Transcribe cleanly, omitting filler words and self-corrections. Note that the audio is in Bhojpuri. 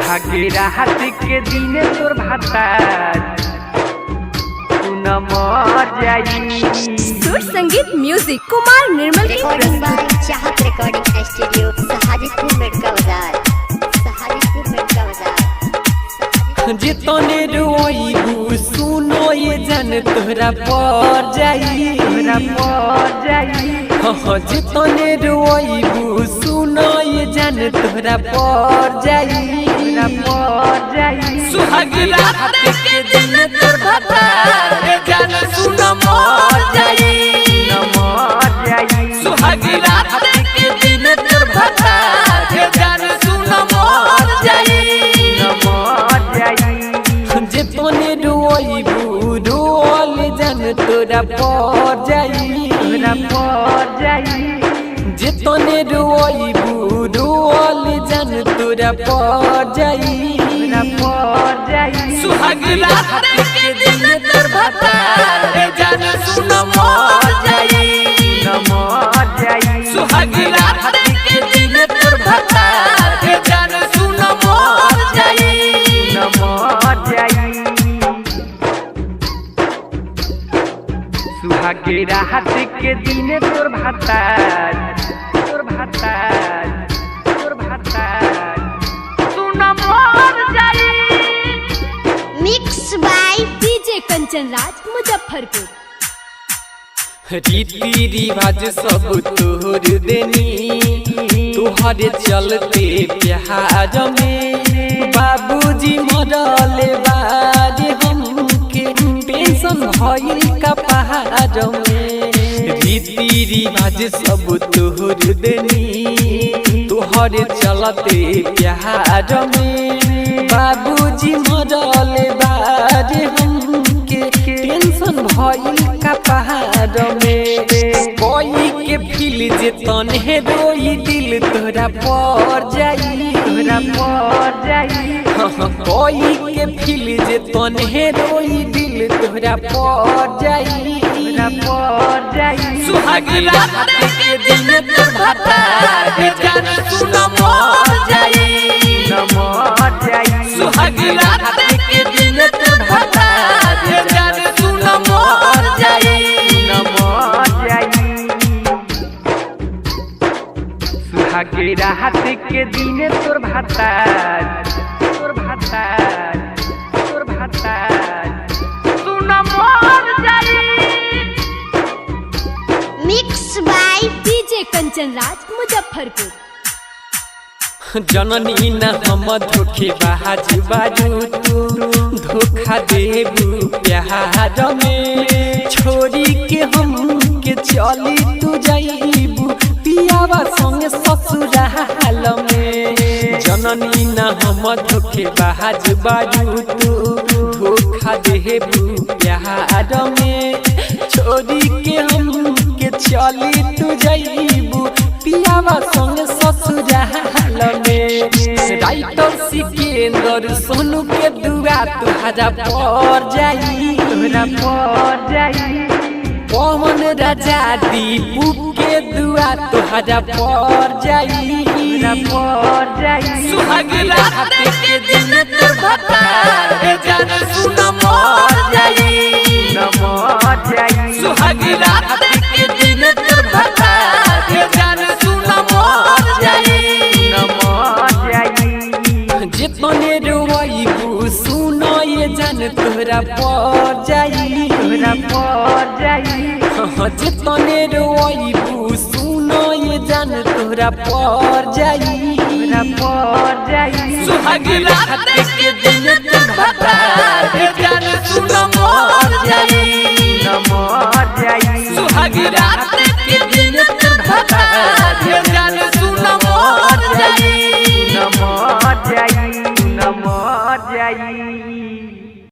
सुहागे रात के दिन तोर भातार तू न मर जाई। सुर संगीत म्यूजिक कुमार निर्मल की रिकॉर्डिंग बाय चाहत रिकॉर्डिंग स्टूडियो सहाजिदपुर मेडका बाजार सहाजिदपुर मेडका बाजार। जितने रोईबू सुनो ये जन तोहरा पर जाई तोहरा पर जाई। हाँ जितने रोईबू सुनो ये जन तोहरा पर जाई तोहरा पर जाई। सुहाग रात के दिन तोर भातार जन सुन मर जाई मर जाई। सुहाग रात के दिन तोर भातार जन सुन मर जाई मर जाई। जितने रोईबू रोल जन तोरा पर जाई तोरा पर जाई। जितने रोईबू रोल जन तोरा पर जाई तोरा पर जाई। सुहाग रात के दिन तोर भातार जन सुन मर जाई मर जाई। सुहाग रात के दिन तोर भातार जन सुन मर जाई मर जाई। सुहागे रात के दिन तोर भातार तोर भातार तोर भातार तू न मर जाई। Mix by DJ Kanchan Raj Muzaffarpur. रीति रिवाज सब तोहर देनी तुहरे चलते प्यार में बाबूजी मरले बारे हमके पेंशन भइल का पहाड़ में। रीति रिवाज सब तोहर देनी तुहरे चलते प्यार में बाबूजी मरले बारे हमके पेंशन भइल का पहाड़ में। कोई के फील जे तन्हे रोई दिल तोरा पर जाई तोरा पर जाई। कोई के फील जे तन्हे रोई दिल तोरा पर जाई तोरा पर जाई। सुहाग रात के दिन तोर भातार जन सुन मर जाई मर जाई। सुहाग रात के दिन तोर भातार जन सुन मर जाई मर जाई। सुहागे रात के दिन तोर भातार तोर भातार तोर भातार तू न मर जाई। Mix by DJ Kanchan Raj Muzaffarpur. जननी न हम धोखे बाज बाजू तू धोखा देबू प्यार में छोड़ी के हम के चली तू जाइबू पियावा संग ससुराल में। जननी न हम धोखे बाज बाजू तू धोखा देबू प्यार में छोड़ी के हम के चली तू जाइबू पियावा संग ससुराल में। राइटर सिकेंदर सोनू के दुआ तुहरा पर जाई तोहरा पर जाई। पवन राजा दीपू के दुआ तुहरा पर जाई तोहरा पर जाई। सुहाग रात के दिन तोर भातार जन सुन मर जाई मर जाई। सुहाग रात के दिन तोर भातार जन सुन मर जाई मर जाई। जितने रोईबू सुनो ये जन तोहरा पर जाई तोहरा पर जाई। जितने रोईबू सुनो ये जन तोहरा पर जाई तोहरा पर जाई। सुहाग रात के दिन तोर भातार जन सुन मर जाई मर जाई। सुहाग रात